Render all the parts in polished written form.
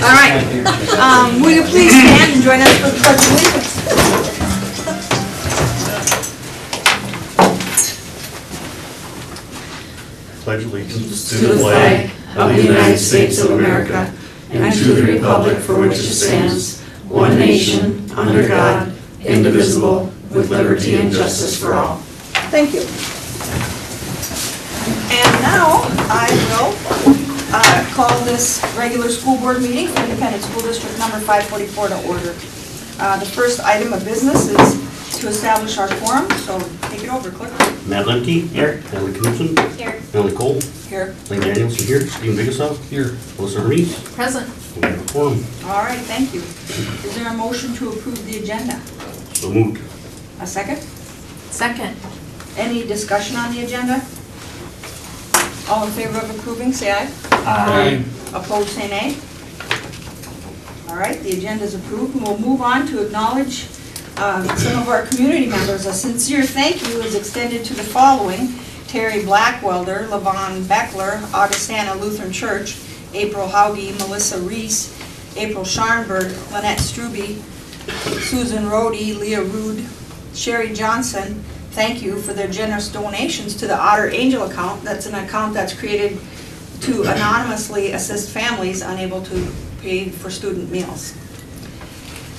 All right. Will you please stand and join us for the Pledge of Allegiance? Pledge allegiance to the flag of the United States of America and to the republic for which it stands, one nation, under God, indivisible, with liberty and justice for all. Thank you. And now I will call this regular school board meeting for Independent School District number 544 to order. The first item of business is to establish our quorum, so take it over, clerk. Matt Lemke. Here. Natalie Knudsen. Here. Melanie Cole. Here. Lane Daniels is here. Stephen Biggesoff. Here. Melissa Hermes. Present. We have a quorum. All right, thank you. Is there a motion to approve the agenda? So moved. A second? Second. Any discussion on the agenda? All in favor of approving, say aye. Aye. Opposed, say nay. All right, the agenda is approved, and we'll move on to acknowledge some of our community members. A sincere thank you is extended to the following: Terry Blackwelder, Levon Beckler, Augustana Lutheran Church, April Hauge, Melissa Reese, April Scharnberg, Lynette Struby, Susan Rohde, Leah Rude, Sherry Johnson. Thank you for their generous donations to the Otter Angel account. That's an account that's created to anonymously assist families unable to pay for student meals.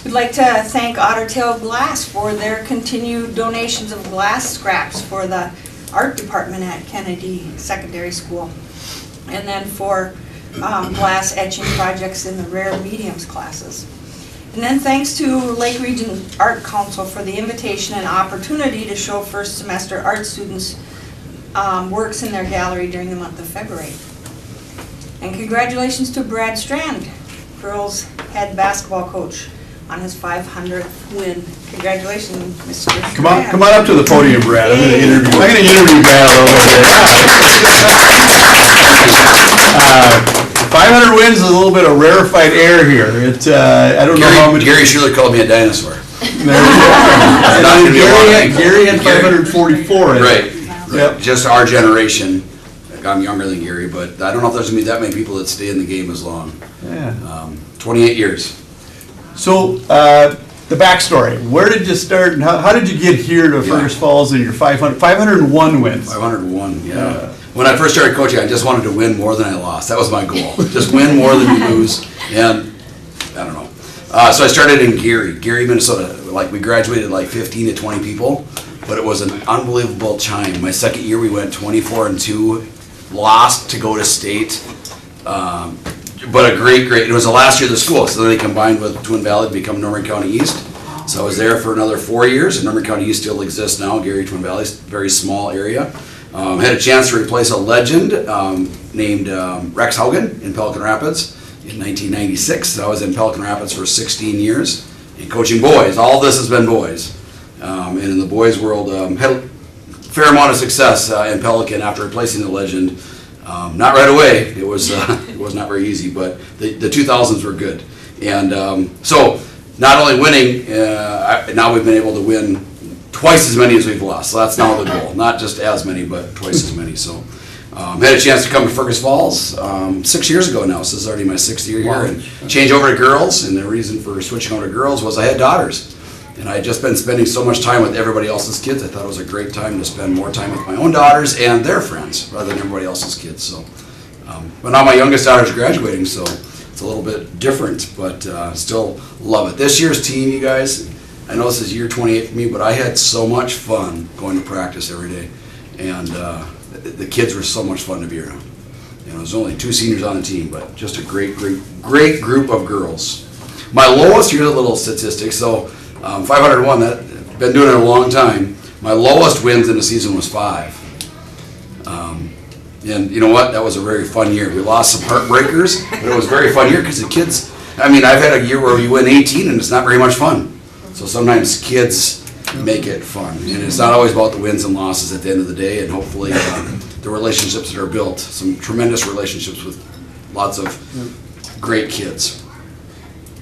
We'd like to thank Otter Tail Glass for their continued donations of glass scraps for the art department at Kennedy Secondary School, and then for glass etching projects in the rare mediums classes. And then thanks to Lake Region Art Council for the invitation and opportunity to show first semester art students works in their gallery during the month of February. And congratulations to Brad Strand, girls head basketball coach, on his 500th win. Congratulations, Mr. Strand. Come on up to the podium, Brad. I'm going to interview Brad a little bit. 500 wins is a little bit of rarefied air here. I don't know how many. Gary Schuler called me a dinosaur. Gary had 544. Right. Yep. Just our generation. I'm younger than Gary, but I don't know if there's going to be that many people that stay in the game as long. Yeah. 28 years. So, the backstory. Where did you start, and how did you get here to Fergus Falls and your 501 wins? 501, yeah. When I first started coaching, I just wanted to win more than I lost. That was my goal. Just win more than you lose. And I don't know. So I started in Gary, Minnesota. Like, we graduated like 15 to 20 people, but it was an unbelievable time. My second year, we went 24-2, lost to go to state. But a great, it was the last year of the school, so then they combined with Twin Valley to become Norman County East. So I was there for another 4 years, and Norman County East still exists now. Gary, Twin Valley, very small area. Had a chance to replace a legend named Rex Haugen in Pelican Rapids in 1996. So I was in Pelican Rapids for 16 years and coaching boys. All this has been boys. And in the boys world, had a fair amount of success in Pelican after replacing the legend. Not right away. It was not very easy, but the 2000s were good. And so not only winning, now we've been able to win twice as many as we've lost. So that's now the goal. Not just as many, but twice as many. So had a chance to come to Fergus Falls 6 years ago now. So this is already my 6th year here. And change over to girls. And the reason for switching over to girls was I had daughters. And I had just been spending so much time with everybody else's kids. I thought it was a great time to spend more time with my own daughters and their friends rather than everybody else's kids. So, but now my youngest daughter's graduating, so it's a little bit different, but still love it. This year's team, you guys, I know this is year 28 for me, but I had so much fun going to practice every day. And the kids were so much fun to be around. You know, there's only 2 seniors on the team, but just a great group of girls. My lowest, here's a little statistic, so 501, that been doing it a long time. My lowest wins in the season was 5. And you know what? That was a very fun year. We lost some heartbreakers, but it was a very fun year because the kids, I mean, I've had a year where we win 18 and it's not very much fun. So sometimes kids make it fun. And it's not always about the wins and losses at the end of the day, and hopefully the relationships that are built, some tremendous relationships with lots of great kids.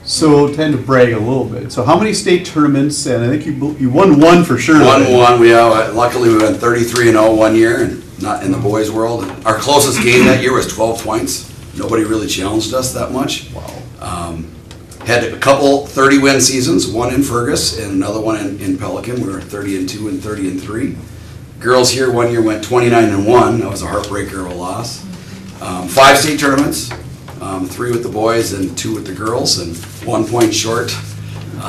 So tend to brag a little bit. So how many state tournaments? And I think you won one for sure. Won one. We luckily we went 33-0 one year, and not in the boys' world. Our closest game that year was 12 points. Nobody really challenged us that much. Wow. Had a couple 30-win seasons, one in Fergus and another one in Pelican. We were 30-2 and 30-3. Girls here one year went 29-1. That was a heartbreaker of a loss. 5 state tournaments, 3 with the boys and 2 with the girls, and 1 point short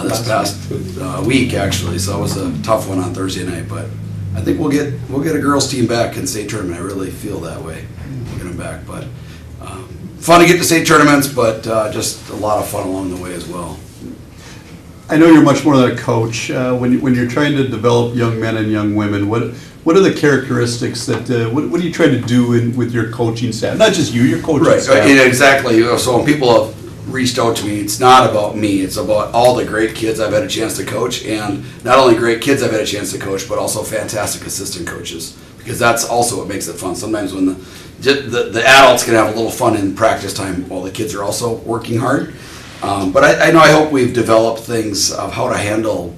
this past week actually. So it was a tough one on Thursday night, but I think we'll get a girls team back in state tournament. I really feel that way. We'll get them back, but fun to get to state tournaments, but just a lot of fun along the way as well. I know you're much more than a coach. When you're trying to develop young men and young women, what are the characteristics that, what are you trying to do with your coaching staff? Not just you, your coaching staff. Right, exactly. So when people have reached out to me, it's not about me, it's about all the great kids I've had a chance to coach, and not only great kids I've had a chance to coach, but also fantastic assistant coaches, because that's also what makes it fun. Sometimes when the adults can have a little fun in practice time while the kids are also working hard. But I hope we've developed things of how to handle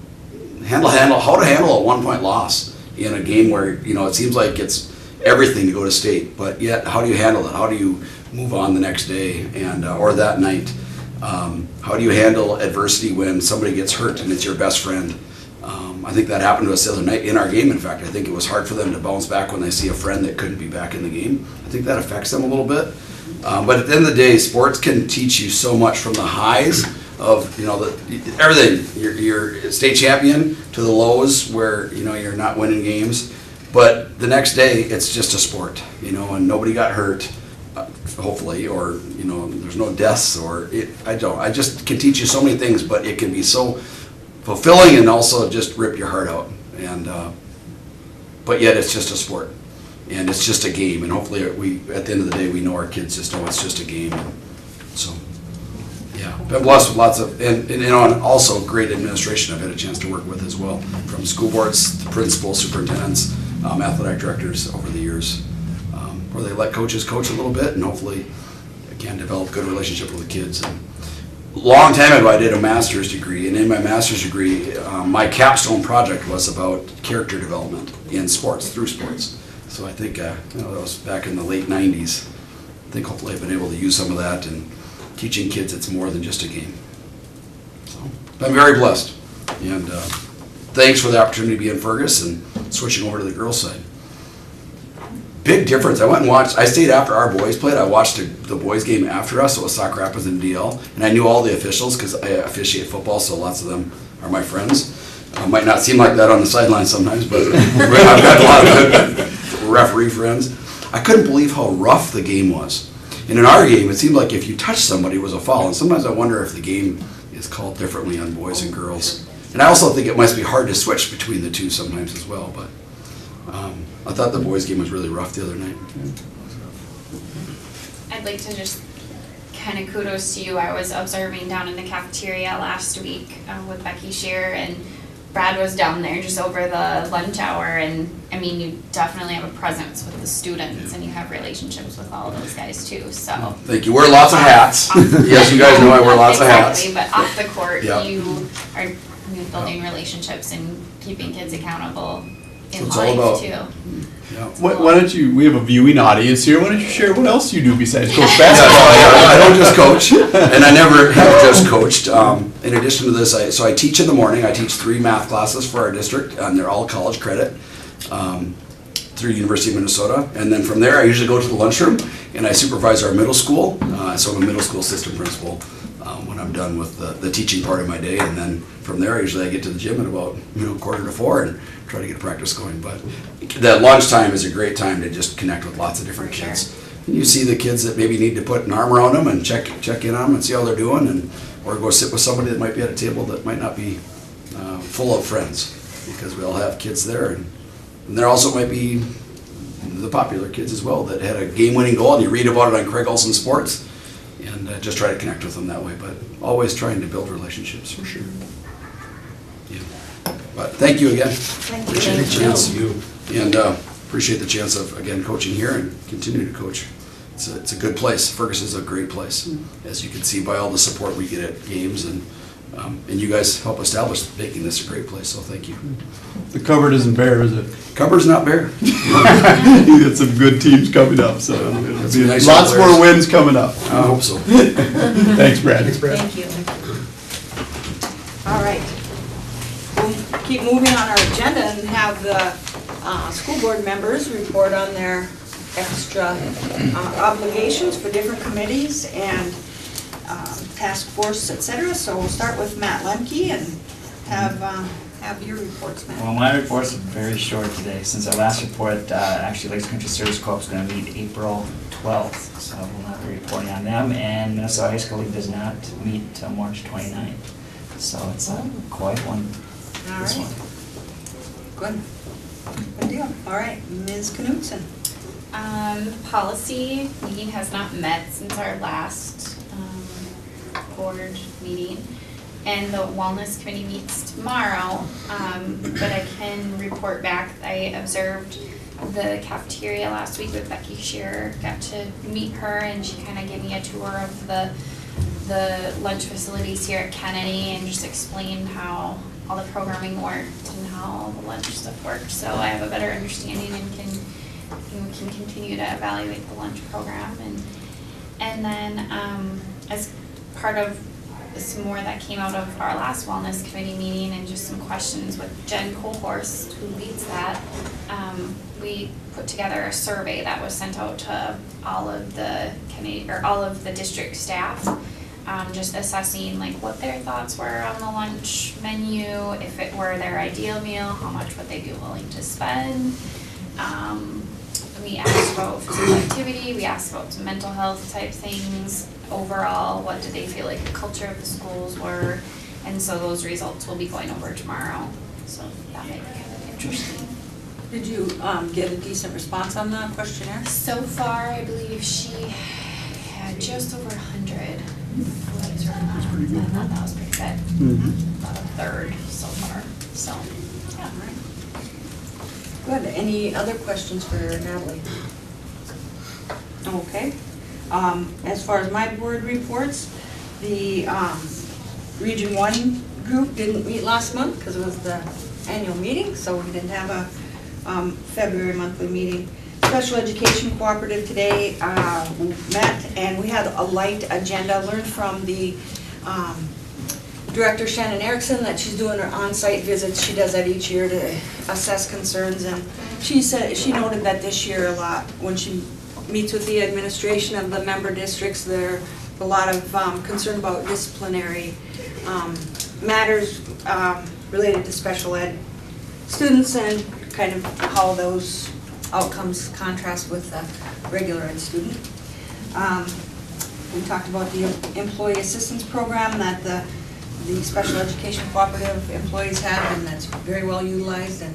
a 1 point loss in a game where, it seems like it's everything to go to state, but yet how do you handle it? How do you move on the next day and or that night? How do you handle adversity when somebody gets hurt and it's your best friend? I think that happened to us the other night in our game. In fact, I think it was hard for them to bounce back when they see a friend that couldn't be back in the game. I think that affects them a little bit. But at the end of the day, sports can teach you so much, from the highs of everything. You're state champion to the lows where you're not winning games. But the next day, it's just a sport, and nobody got hurt, hopefully, or there's no deaths, or I just can teach you so many things, but it can be so fulfilling and also just rip your heart out. And but yet it's just a sport. And it's just a game, and hopefully at the end of the day, we know our kids just know it's just a game. So, yeah, been blessed with lots of, and also great administration I've had a chance to work with as well, from school boards, principals, superintendents, athletic directors over the years, where they let coaches coach a little bit, and hopefully, again, develop good relationship with the kids. And long time ago, I did a master's degree, and in my master's degree, my capstone project was about character development in sports, through sports. So I think that was back in the late 90s. I think hopefully I've been able to use some of that, and teaching kids it's more than just a game. So I'm very blessed, and thanks for the opportunity to be in Fergus and switching over to the girls' side. Big difference. I went and watched. I stayed after our boys played. I watched the boys' game after us. So it was Sauk Rapids and DL, and I knew all the officials because I officiate football, so lots of them are my friends. Might not seem like that on the sidelines sometimes, but I've got a lot of good referee friends. I couldn't believe how rough the game was. And in our game, it seemed like if you touched somebody, it was a foul. And sometimes I wonder if the game is called differently on boys and girls. And I also think it must be hard to switch between the two sometimes as well. But I thought the boys' game was really rough the other night. I'd like to just kind of kudos to you. I was observing down in the cafeteria last week with Becky Shear, and Brad was down there just over the lunch hour, and I mean, you definitely have a presence with the students, and you have relationships with all of those guys too, so. Thank you. Wear lots of hats. Yes, you guys know I wear lots of hats. Exactly, but off the court, Yep. you are building relationships and keeping kids accountable in That's what it's all life about. too. Yeah. Why don't you, we have a viewing audience here, why don't you share what else you do besides coach Yeah, basketball? I don't just coach, and I never have just coached. In addition to this, I teach in the morning. I teach 3 math classes for our district, and they're all college credit through University of Minnesota. And then from there, I usually go to the lunchroom, and I supervise our middle school. So I'm a middle school assistant principal when I'm done with the teaching part of my day. And then from there, usually I get to the gym at about 3:45 and try to get practice going. But that lunchtime is a great time to just connect with lots of different kids. And you see the kids that maybe need to put an arm around them and check in on them and see how they're doing, or go sit with somebody that might be at a table that might not be full of friends, because we all have kids there, and there also might be the popular kids as well that had a game-winning goal, and you read about it on Craig Olson Sports, and just try to connect with them that way, but always trying to build relationships for sure. Yeah. But thank you again. Thank you. Appreciate the chance, and appreciate the chance of again coaching here and continue to coach. It's a good place. Fergus is a great place, as you can see by all the support we get at games, and you guys help establish making this a great place. So thank you. The cupboard isn't bare, is it? Cupboard's not bare. You got some good teams coming up, so it'll It's a nice Lots young more players. wins coming up. I hope so. Thanks, Brad. Thank you. All right. We'll keep moving on our agenda and have the school board members report on their extra obligations for different committees and task force, et cetera. So we'll start with Matt Lemke and have your reports, Matt. Well, my reports are very short today, since our last report, actually Lakes Country Service Corps is going to meet April 12th, so we'll not be reporting on them, and Minnesota High School League does not meet till March 29th, so it's quite one, All this right. one. Good. Good deal. All right, Ms. Knutson. Policy meeting has not met since our last board meeting. And the wellness committee meets tomorrow, but I can report back. I observed the cafeteria last week with Becky Shearer, got to meet her, and she kind of gave me a tour of the lunch facilities here at Kennedy and just explained how all the programming worked and how all the lunch stuff worked. So I have a better understanding and can continue to evaluate the lunch program. And then as part of some more that came out of our last wellness committee meeting and just some questions with Jen Colhorst, who leads that, we put together a survey that was sent out to all of the district staff, just assessing like what their thoughts were on the lunch menu, if it were their ideal meal, how much would they be willing to spend. We asked about physical activity, we asked about some mental health type things. Overall, what did they feel like the culture of the schools were? And so those results will be going over tomorrow. So that might be kind of interesting. Did you get a decent response on the questionnaire? So far, I believe she had just over 100. I thought that was pretty good. About a third so far. So, yeah. All right. Good. Any other questions for Natalie? Okay. As far as my board reports, the Region 1 group didn't meet last month because it was the annual meeting, so we didn't have a February monthly meeting. Special Education Cooperative today met, and we had a light agenda. Learned from the Director Shannon Erickson that she's doing her on-site visits. She does that each year to assess concerns, and she noted that this year a lot, when she meets with the administration of the member districts, there are a lot of concern about disciplinary matters related to special ed students and kind of how those outcomes contrast with the regular ed student. We talked about the employee assistance program that the special education cooperative employees have, and that's very well utilized, and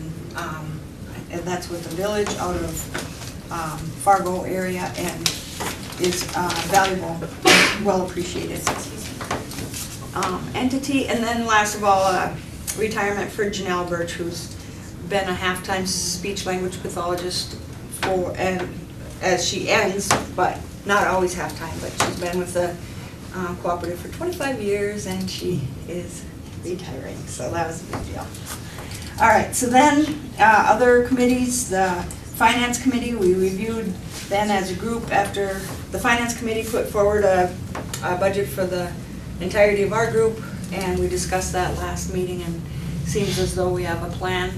that's with the village out of Fargo area, and is valuable, well appreciated entity. And then last of all, retirement for Janelle Birch, who's been a half-time speech language pathologist and as she ends, but not always half-time, but she's been with the cooperative for 25 years and she is retiring, so that was a big deal. All right, so then other committees, the Finance Committee, we reviewed then as a group after the Finance Committee put forward a budget for the entirety of our group, and we discussed that last meeting, and seems as though we have a plan,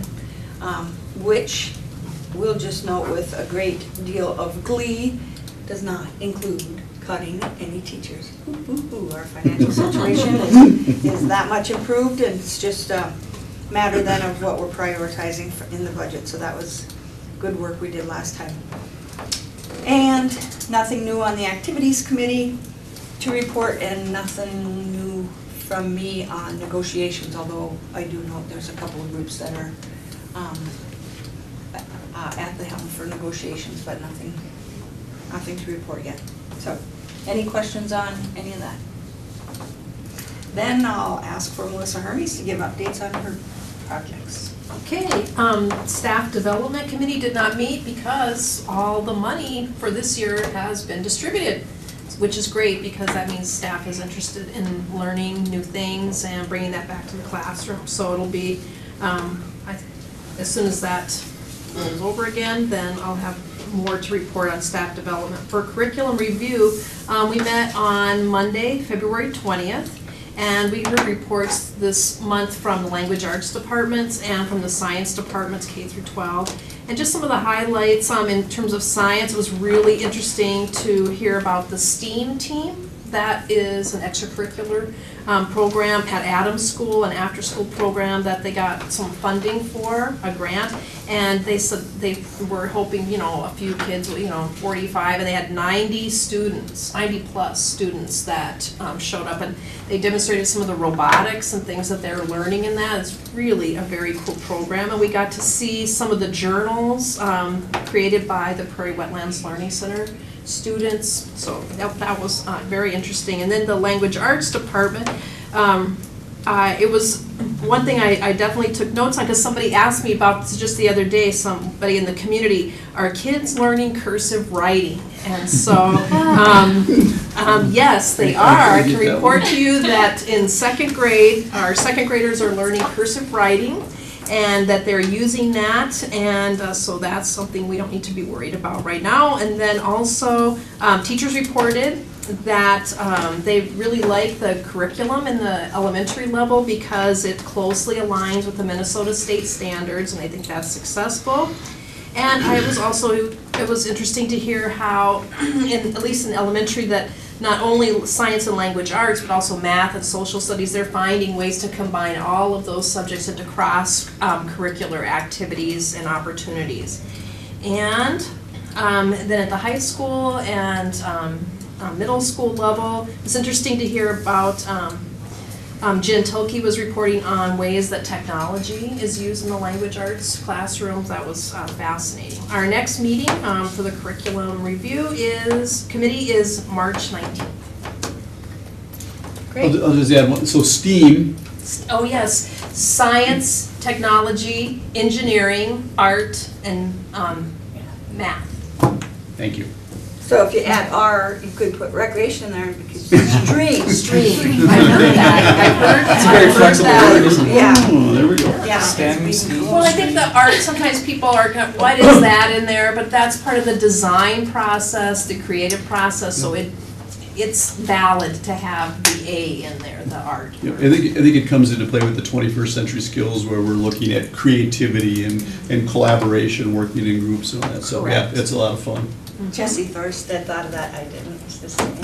which we'll just note with a great deal of glee, does not include cutting any teachers. Our financial situation is that much improved, and it's just a matter then of what we're prioritizing in the budget, so that was good work we did last time. And nothing new on the Activities Committee to report, and nothing new from me on negotiations, although I do note there's a couple of groups that are at the helm for negotiations, but nothing to report yet. So, any questions on any of that? Then I'll ask for Melissa Hermes to give updates on her projects. Okay, Staff Development Committee did not meet because all the money for this year has been distributed, which is great because that means staff is interested in learning new things and bringing that back to the classroom. So it'll be, as soon as that rolls over again, then I'll have more to report on staff development. For curriculum review, we met on Monday, February 20th, and we heard reports this month from the language arts departments and from the science departments, K through 12. And just some of the highlights in terms of science, it was really interesting to hear about the STEAM team. That is an extracurricular program at Adams School, an after-school program that they got some funding for, a grant. And they said they were hoping, a few kids, 45, and they had 90 students, 90+ students that showed up. And they demonstrated some of the robotics and things that they're learning in that. It's really a very cool program. And we got to see some of the journals created by the Prairie Wetlands Learning Center students, so that was very interesting. And then the language arts department, it was one thing I definitely took notes on, because somebody asked me about this just the other day, somebody in the community, are kids learning cursive writing? And so, yes, they are. I can report to you that in second grade, our second graders are learning cursive writing, and that they're using that, and so that's something we don't need to be worried about right now. And then also, teachers reported that they really like the curriculum in the elementary level because it closely aligns with the Minnesota state standards, and I think that's successful. And it was interesting to hear how, at least in elementary, that not only science and language arts, but also math and social studies, they're finding ways to combine all of those subjects into cross-curricular activities and opportunities. And then at the high school and middle school level, it's interesting to hear about Jen Tilke was reporting on ways that technology is used in the language arts classrooms. That was fascinating. Our next meeting for the curriculum review committee is March 19th. Great. I'll just add one, so STEAM. Oh yes, science, technology, engineering, art, and math. Thank you. So if you add R, you could put recreation in there, because stream. Stream, I heard that, It's a very flexible word, isn't it? Yeah. Oh, there we go. Yeah. STEM, STEAM. Well, I think the art, sometimes people are, what is that in there? But that's part of the design process, the creative process, so it's valid to have the A in there, the art. Yeah, I think it comes into play with the 21st century skills, where we're looking at creativity and collaboration, working in groups and all that. So yeah, Correct. it's a lot of fun. Jesse first that thought of that, I didn't. It's the same.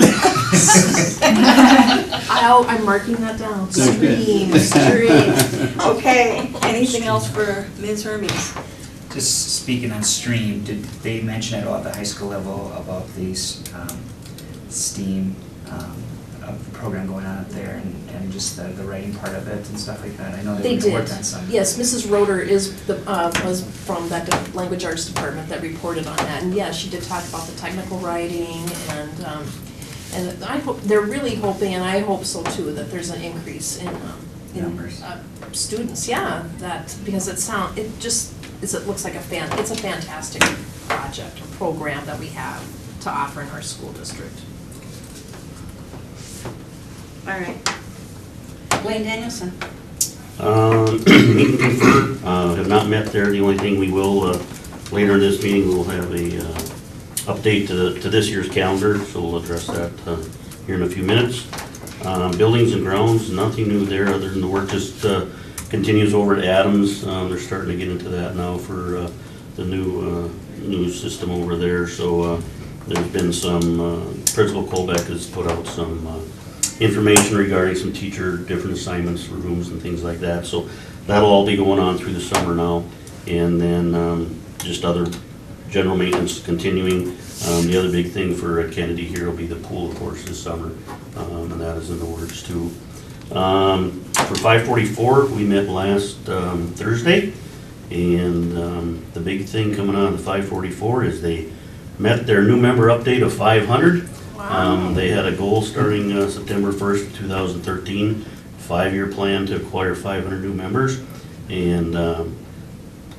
I'm marking that down. Okay. Stream. Okay, anything else for Ms. Hermes? Just speaking on STREAM, did they mention at all at the high school level about these STEAM program going on up there, and just the writing part of it and stuff like that? I know They they did. worked on some. Yes, Mrs. Roeder was from that language arts department that reported on that. And yeah, she did talk about the technical writing, and I hope, they're really hoping, and I hope so too, that there's an increase in Numbers. Students, yeah, because it looks like it's a fantastic project or program that we have to offer in our school district. All right. Blaine Danielson. Meet and confer, have not met there. The only thing we will, later in this meeting, we'll have a update to this year's calendar, so we'll address that here in a few minutes. Buildings and grounds, nothing new there, other than the work just continues over at Adams. They're starting to get into that now for the new system over there. So there's been some, Principal Colbeck has put out some information regarding some different assignments for rooms and things like that. So that'll all be going on through the summer now. And then just other general maintenance continuing. The other big thing for Kennedy here will be the pool, of course, this summer. And that is in the works too. For 544, we met last Thursday. And the big thing coming out of the 544 is they met their new member update of 500. Wow. They had a goal starting September 1st, 2013, 5-year plan to acquire 500 new members, and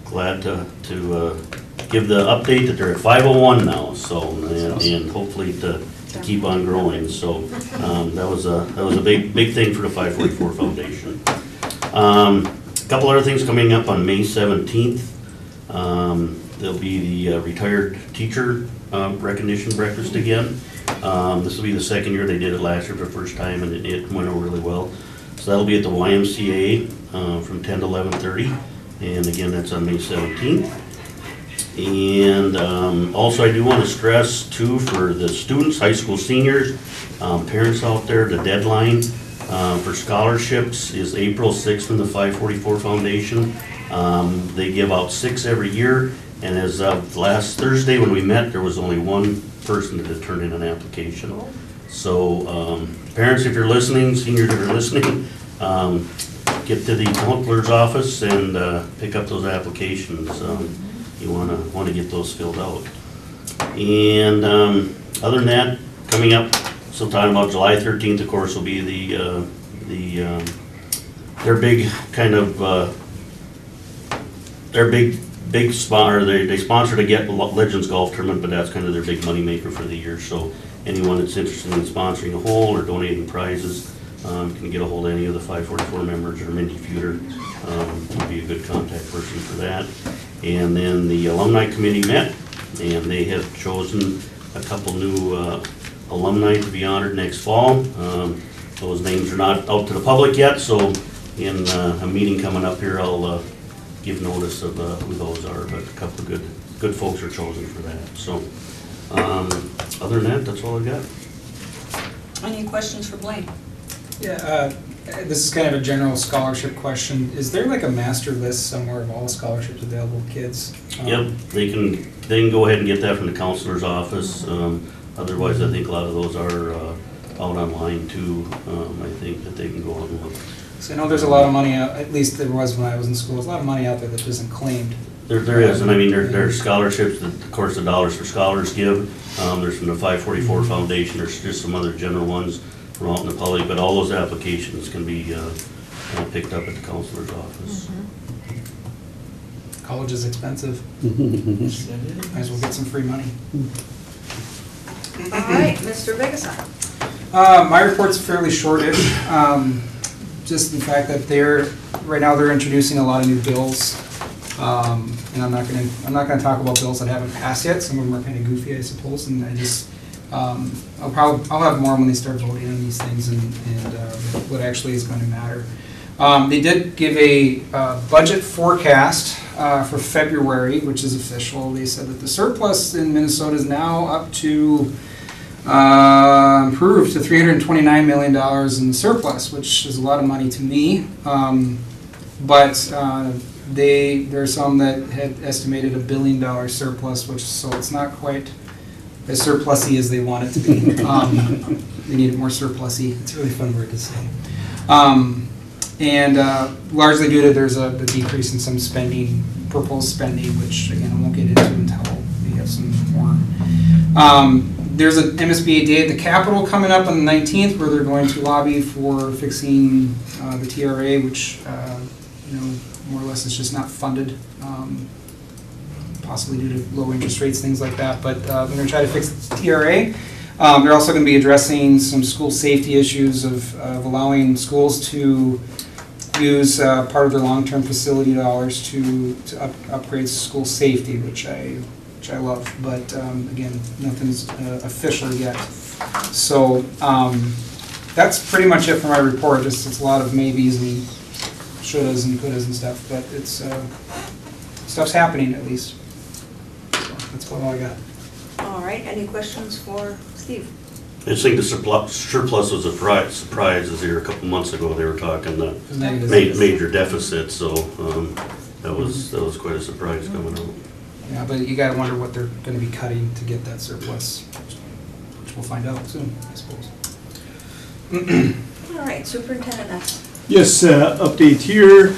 glad to give the update that they're at 501 now. So and hopefully to keep on growing. So that was a big thing for the 544 Foundation. A couple other things coming up on May 17th. There'll be the retired teacher recognition breakfast again. This will be the second year. They did it last year for the first time, and it went over really well. So that'll be at the YMCA from 10 to 11:30, and again, that's on May 17th. And also, I do want to stress too, for the students, high school seniors, parents out there, the deadline for scholarships is April 6th from the 544 Foundation. They give out 6 every year, and as of last Thursday when we met, there was only one person that had turned in an application. So parents, if you're listening, seniors, if you're listening, get to the counselor's office and pick up those applications. You want to get those filled out. And other than that, coming up sometime about July 13th, of course, will be their big kind of their big sponsor. They sponsor to Get Legends Golf Tournament, but that's kind of their big money maker for the year. So anyone that's interested in sponsoring a hole or donating prizes can get a hold of any of the 544 members, or Mindy Feuder would be a good contact person for that. And then the alumni committee met, and they have chosen a couple new alumni to be honored next fall. Those names are not out to the public yet, so in a meeting coming up here, I'll give notice of who those are, but a couple of good folks are chosen for that. So other than that, that's all I got. Any questions for Blaine? Yeah, this is kind of a general scholarship question. Is there like a master list somewhere of all the scholarships available to kids? Yep, they can go ahead and get that from the counselor's office. Otherwise, I think a lot of those are out online too. I think that they can go out and look. So I know there's a lot of money out, at least there was when I was in school, there's a lot of money out there that isn't claimed. There is, and I mean, there's scholarships that, of course, the Dollars for Scholars give. There's from the 544 Foundation. There's just some other general ones from out in the public, but all those applications can be picked up at the counselor's office. College is expensive. Might as well get some free money. All right, Mr. Vegason. My report's fairly shortish. Just the fact that right now they're introducing a lot of new bills. And I'm not gonna talk about bills that haven't passed yet. Some of them are kind of goofy, I suppose, and I just, I'll have more when they start voting on these things and what actually is going to matter. They did give a budget forecast for February, which is official. They said that the surplus in Minnesota is now up to improved to $329 million in the surplus, which is a lot of money to me. But there are some that had estimated $1 billion surplus, so it's not quite as surplusy as they want it to be. They need it more surplusy. It's a really fun word to say. And largely due to there's a decrease in some spending, proposed spending, which again I won't get into until we have some more. There's an MSBA day at the Capitol coming up on the 19th where they're going to lobby for fixing the TRA, which more or less is just not funded, possibly due to low interest rates, things like that. But they're going to try to fix the TRA. They're also going to be addressing some school safety issues of allowing schools to use part of their long-term facility dollars to upgrade school safety, which I love. But again, nothing's official yet. So that's pretty much it for my report. It's a lot of maybes and shouldas and couldas and stuff, but it's stuff's happening at least. So that's all I got. All right, any questions for Steve? I just think the surplus was a surprise as here a couple months ago. They were talking the major deficit, so that was quite a surprise coming out. Yeah, but you gotta wonder what they're gonna be cutting to get that surplus, which we'll find out soon, I suppose. All right, Superintendent Ness. Yes, update here.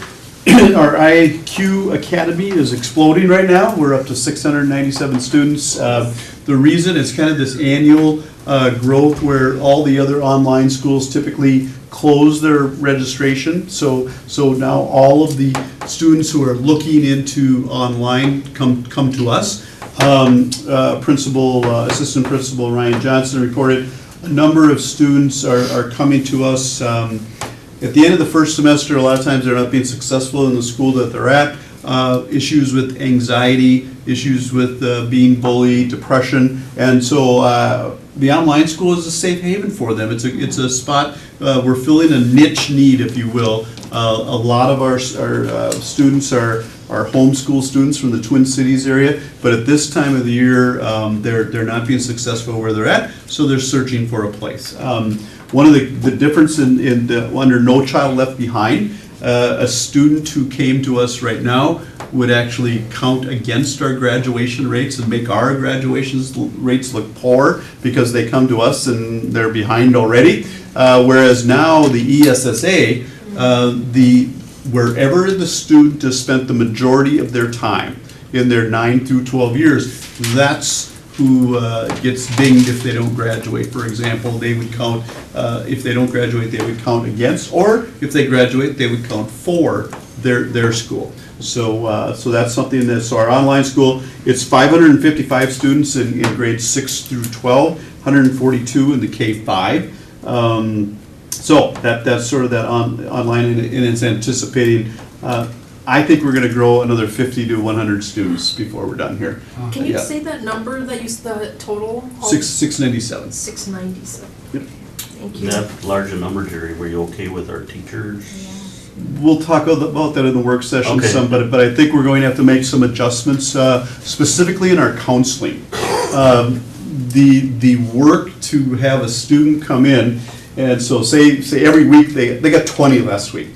Our IQ Academy is exploding right now. We're up to 697 students. The reason is kind of this annual growth where all the other online schools typically close their registration. So now all of the students who are looking into online come to us. Assistant Principal Ryan Johnson reported a number of students are coming to us at the end of the first semester. A lot of times they're not being successful in the school that they're at. issues with anxiety, issues with being bullied, depression, and so the online school is a safe haven for them. It's a spot, we're filling a niche need, if you will. A lot of our students are homeschool students from the Twin Cities area, but at this time of the year, they're not being successful where they're at, so they're searching for a place. One of the difference under No Child Left Behind, a student who came to us right now would actually count against our graduation rates and make our graduation rates look poor because they come to us and they're behind already. Whereas now the ESSA, wherever the student has spent the majority of their time in their 9 through 12 years, that's who gets dinged if they don't graduate. For example, they would count, if they don't graduate, they would count against, or if they graduate, they would count for their school. So that's something so our online school, it's 555 students in grades 6 through 12, 142 in the K-5. So that's sort of that online, and it's anticipating, I think we're going to grow another 50 to 100 students before we're done here. Can you say that number that you, the total? 697. 697. Yep. Thank you. That large a number, Jerry, were you okay with our teachers? We'll talk about that in the work session Okay. some, but I think we're going to have to make some adjustments, specifically in our counseling. The work to have a student come in, and so say every week, they got 20 last week.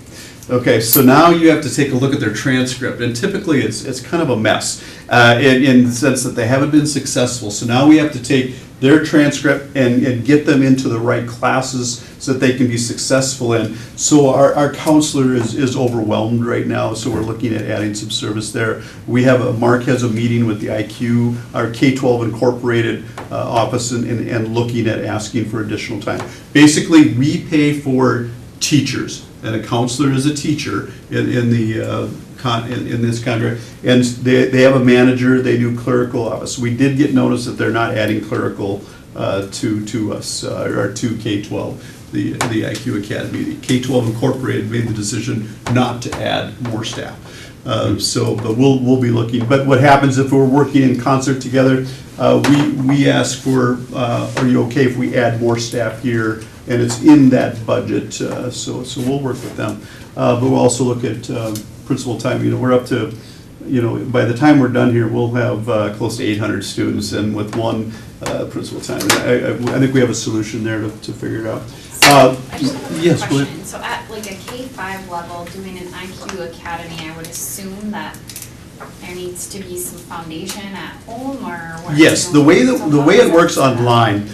Okay, so now you have to take a look at their transcript, and typically it's kind of a mess in the sense that they haven't been successful. So now we have to take their transcript and get them into the right classes so that they can be successful in. So our counselor is overwhelmed right now, so we're looking at adding some service there. Mark has a meeting with the IQ, our K-12 Incorporated office, and looking at asking for additional time. Basically, we pay for teachers, and a counselor is a teacher in this contract, and they have a manager, they do clerical office. We did get notice that they're not adding clerical to us, or to K-12, the IQ Academy. The K-12 Incorporated made the decision not to add more staff. But we'll be looking. But what happens if we're working in concert together, we ask for, are you okay if we add more staff here? And it's in that budget, so we'll work with them. But we'll also look at principal time. We're up to, by the time we're done here, we'll have close to 800 students, and with one principal time. I think we have a solution there to figure it out. I just have a yes, go ahead. question. So at like a K-5 level, doing an IQ Academy, I would assume that there needs to be some foundation at home, or what? Yes, the way it works online,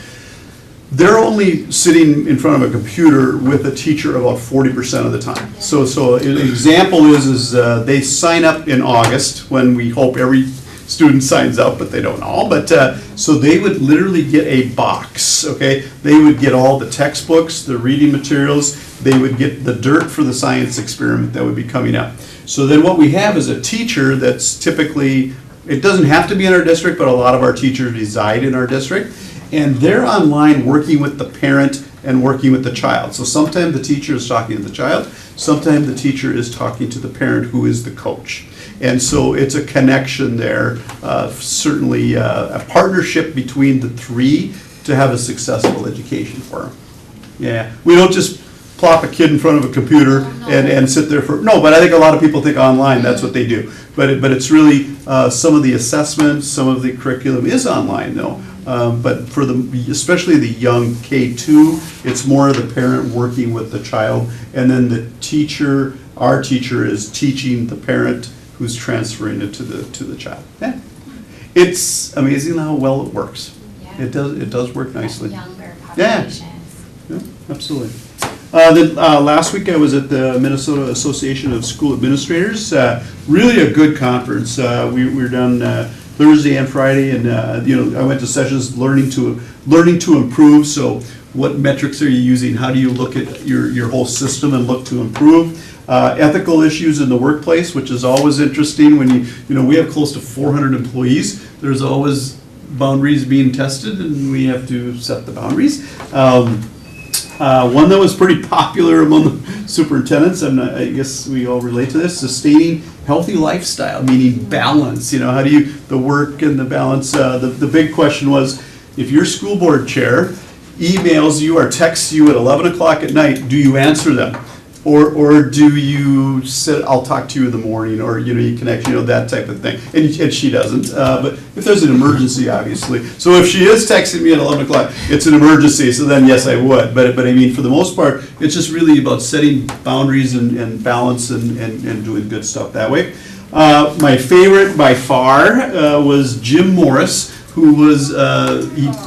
they're only sitting in front of a computer with a teacher about 40% of the time. So an example is they sign up in August, when we hope every student signs up, but they don't all. But so they would literally get a box, okay? They would get all the textbooks, the reading materials, they would get the dirt for the science experiment that would be coming up. So then what we have is a teacher that's typically, it doesn't have to be in our district, but a lot of our teachers reside in our district. And they're online working with the parent and working with the child. So sometimes the teacher is talking to the child, sometimes the teacher is talking to the parent who is the coach. And so it's a connection there, certainly a partnership between the three to have a successful education for them. Yeah, we don't just plop a kid in front of a computer and sit there but I think a lot of people think online, that's what they do. But it's really, some of the assessments, some of the curriculum is online though. But for especially the young K2, it's more of the parent working with the child, and then the teacher, our teacher is teaching the parent who's transferring it to the child. Yeah. It's amazing how well it works. Yeah. It does work nicely. Younger Yeah. populations. Yeah, absolutely. Then last week I was at the Minnesota Association of School Administrators. Really a good conference. We were done Thursday and Friday, and I went to sessions learning to improve. So what metrics are you using? How do you look at your whole system and look to improve? Ethical issues in the workplace, which is always interesting when we have close to 400 employees. There's always boundaries being tested, and we have to set the boundaries. One that was pretty popular among the superintendents, and I guess we all relate to this, sustaining healthy lifestyle, meaning balance. How do you, the work and the balance. The big question was, if your school board chair emails you or texts you at 11 o'clock at night, do you answer them? Or do you say, I'll talk to you in the morning, or, you connect, that type of thing. And she doesn't, but if there's an emergency, obviously. So if she is texting me at 11 o'clock, it's an emergency, so then yes, I would. But I mean, for the most part, it's just really about setting boundaries and balance and doing good stuff that way. My favorite by far was Jim Morris, who was,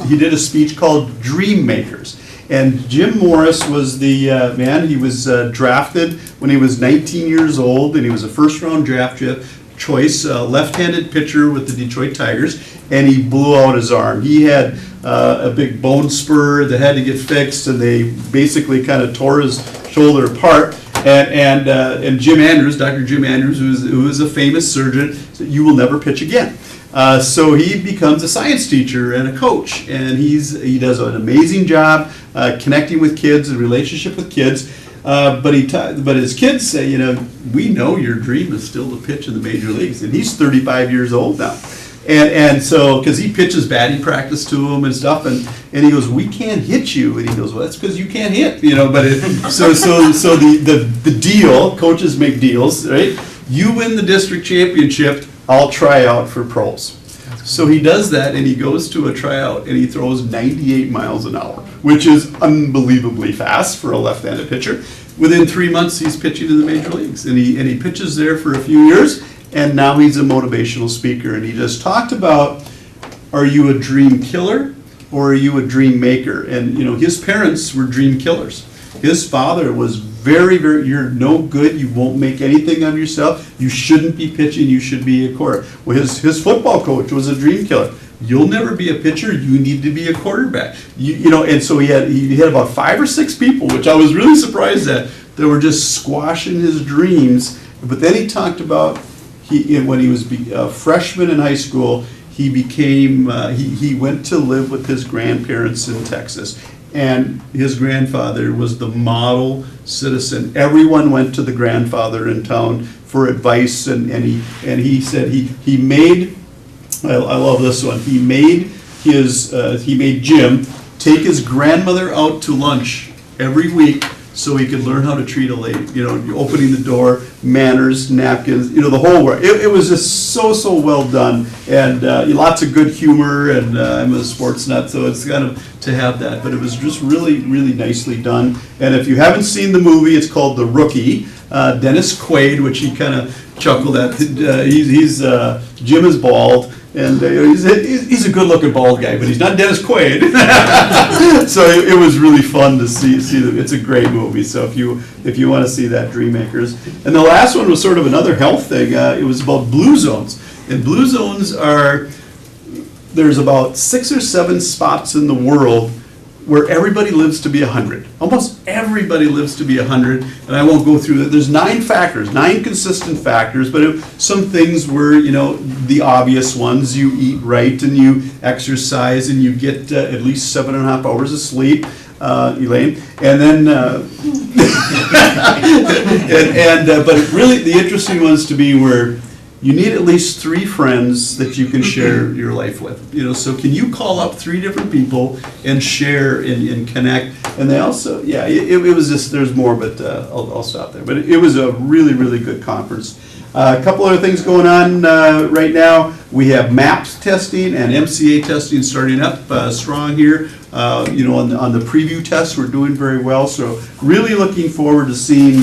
he did a speech called Dream Makers. And Jim Morris was the man. He was drafted when he was 19 years old, and he was a first-round draft choice, left-handed pitcher with the Detroit Tigers, and he blew out his arm. He had a big bone spur that had to get fixed, and they basically kind of tore his shoulder apart. And Jim Andrews, Dr. Jim Andrews, who was a famous surgeon, said, "You will never pitch again." So he becomes a science teacher and a coach, and he does an amazing job connecting with kids and relationship with kids. But his kids say, we know your dream is still to pitch in the major leagues, and he's 35 years old now. And so, because he pitches batting practice to him and stuff, and he goes, "We can't hit you," and he goes, "Well, that's because you can't hit," But so the deal, coaches make deals, right? You win the district championship, I'll try out for pros. So he does that, and he goes to a tryout, and he throws 98 miles an hour, which is unbelievably fast for a left-handed pitcher. Within 3 months, he's pitching in the major leagues, and he pitches there for a few years, and now he's a motivational speaker. And he just talked about, are you a dream killer or are you a dream maker? And his parents were dream killers. His father was very, very, you're no good, you won't make anything of yourself, you shouldn't be pitching, you should be a quarterback. Well, his football coach was a dream killer. You'll never be a pitcher, you need to be a quarterback. And so he had about 5 or 6 people, which I was really surprised at, that were just squashing his dreams. But then he talked about, when he was a freshman in high school, he went to live with his grandparents in Texas. And his grandfather was the model citizen. Everyone went to the grandfather in town for advice, and he said he made, I love this one, he made Jim take his grandmother out to lunch every week so he could learn how to treat a lady, opening the door, manners, napkins, the whole work. It was just so well done, and lots of good humor, and I'm a sports nut, so it's kind of to have that, but it was just really, really nicely done. And if you haven't seen the movie, it's called The Rookie. Dennis Quaid, which he kind of chuckled at, Jim is bald, and he's a good-looking bald guy, but he's not Dennis Quaid. So it was really fun to see them. It's a great movie. So if you want to see that, Dream Makers. And the last one was sort of another health thing. It was about blue zones, and blue zones there's about 6 or 7 spots in the world where everybody lives to be 100. Almost everybody lives to be 100, and I won't go through that. There's 9 factors, 9 consistent factors, but some things were, the obvious ones. You eat right, and you exercise, and you get at least 7.5 hours of sleep, Elaine. And then, but really the interesting ones to me were, you need at least 3 friends that you can share your life with. So can you call up 3 different people and share and connect? And they also, it was just, there's more, but I'll stop there. But it was a really, really good conference. A couple other things going on right now. We have MAPS testing and MCA testing starting up strong here. On the preview tests, we're doing very well. So really looking forward to seeing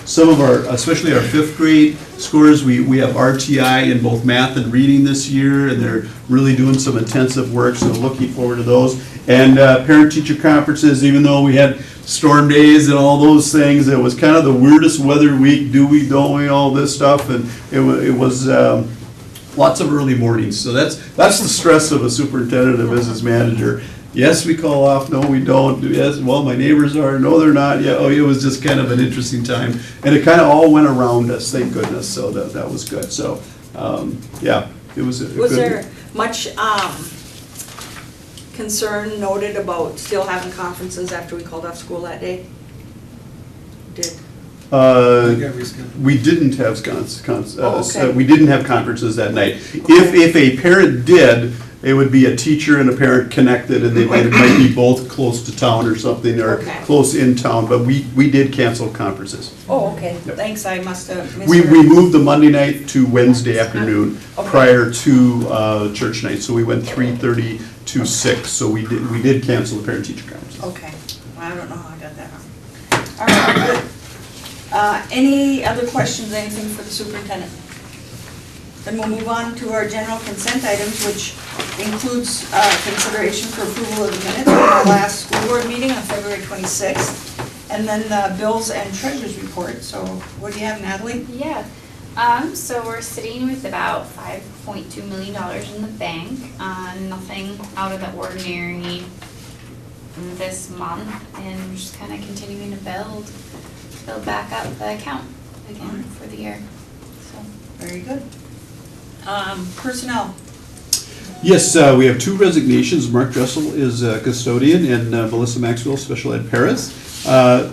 some of our, especially our 5th grade scores. We have RTI in both math and reading this year, and they're really doing some intensive work. So looking forward to those. And parent-teacher conferences, even though we had storm days and all those things, it was kind of the weirdest weather week, don't we, all this stuff, and it was lots of early mornings. So that's the stress of a superintendent and a business manager. Yes, we call off. No, we don't. Yes, well, my neighbors are. No, they're not. Yeah, it was just kind of an interesting time, and it kind of all went around us. Thank goodness. So that was good. So, it was. Was there much concern noted about still having conferences after we called off school that day? Did, We didn't have okay. we didn't have conferences that night. If a parent did, it would be a teacher and a parent connected, and they might be both close to town or something, or Okay. close in town, but we did cancel conferences. oh, okay, Yep. thanks, I must have We misheard. moved the Monday night to Wednesday afternoon Okay. prior to church night, so we went 3:30 to 6, so we did cancel the parent-teacher conference. Okay, well, I don't know how I got that wrong. All right, good. Any other questions, anything for the superintendent? Then we'll move on to our general consent items, which includes consideration for approval of the minutes of our last school board meeting on February 26th, and then the bills and treasurer's report. So what do you have, Natalie? Yeah, so we're sitting with about $5.2 million in the bank, nothing out of the ordinary this month, and we're just kind of continuing to build back up the account again for the year, so. Very good. Personnel. Yes, we have 2 resignations. Mark Dressel is a custodian, and Melissa Maxwell, special ed paras.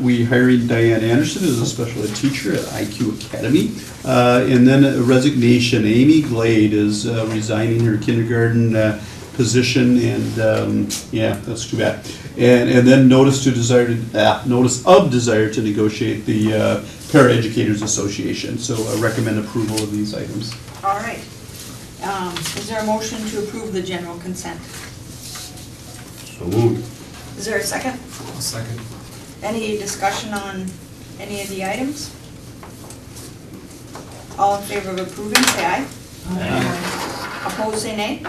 We hired Diane Anderson as a special ed teacher at IQ Academy. And then a resignation, Amy Glade is resigning her kindergarten position, and yeah, that's too bad. And then notice of desire to negotiate the Paraeducators Association. So I recommend approval of these items. All right. Is there a motion to approve the general consent? So moved. Is there a second? I'll second. Any discussion on any of the items? All in favor of approving, say aye. Opposed, say nay.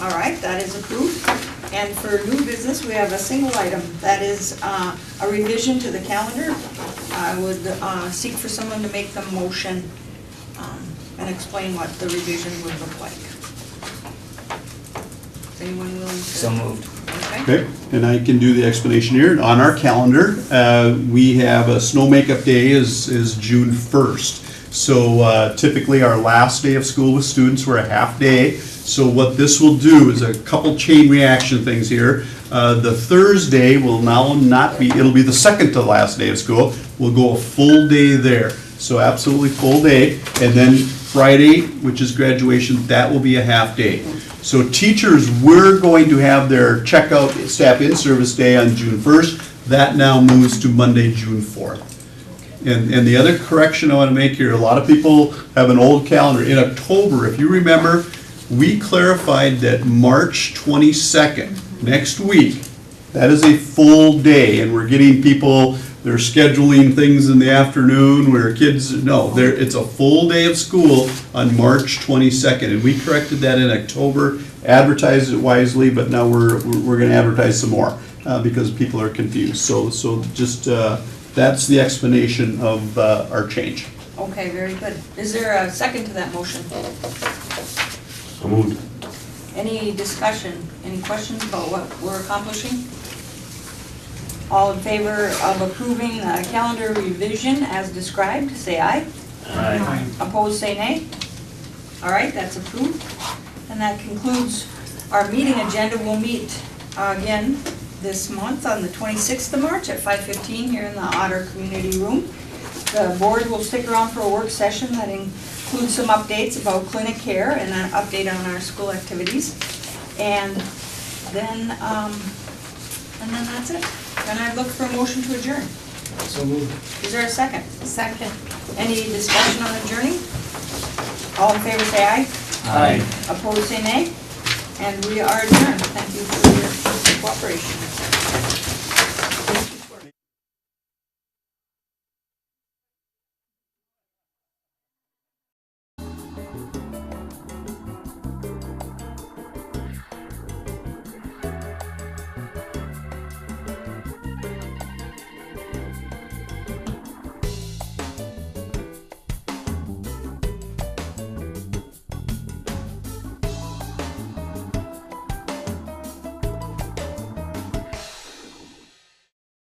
All right, that is approved. And for new business, we have a single item. That is a revision to the calendar. I would seek for someone to make the motion and explain what the revision would look like. Is anyone willing to? So moved. Okay. Okay, and I can do the explanation here. On our calendar, we have a snow makeup day is June 1st. So typically our last day of school with students, we're a half day. So what this will do is a couple chain reaction things here. The Thursday will now not be, it'll be the second to last day of school. We'll go a full day there. So absolutely full day. And then Friday, which is graduation, that will be a half day. So teachers, we're going to have their checkout staff in-service day on June 1st. That now moves to Monday, June 4th. And the other correction I want to make here, a lot of people have an old calendar. In October, if you remember, we clarified that March 22nd, next week, that is a full day, and we're getting people, they're scheduling things in the afternoon where kids, no, it's a full day of school on March 22nd, and we corrected that in October, advertised it wisely, but now we're going to advertise some more because people are confused. So just, that's the explanation of our change. Okay, very good. Is there a second to that motion? So moved. Any discussion, any questions about what we're accomplishing? All in favor of approving the calendar revision as described, say aye. Aye. Opposed, say nay. All right, that's approved. And that concludes our meeting agenda. We'll meet again this month on the 26th of March at 5:15 here in the Otter Community Room. The board will stick around for a work session that includes some updates about clinic care and an update on our school activities. And then that's it. Then I look for a motion to adjourn. So moved. Is there a second? Second. Any discussion on adjourning? All in favor say aye. Aye. Opposed say nay. And we are adjourned. Thank you for your cooperation.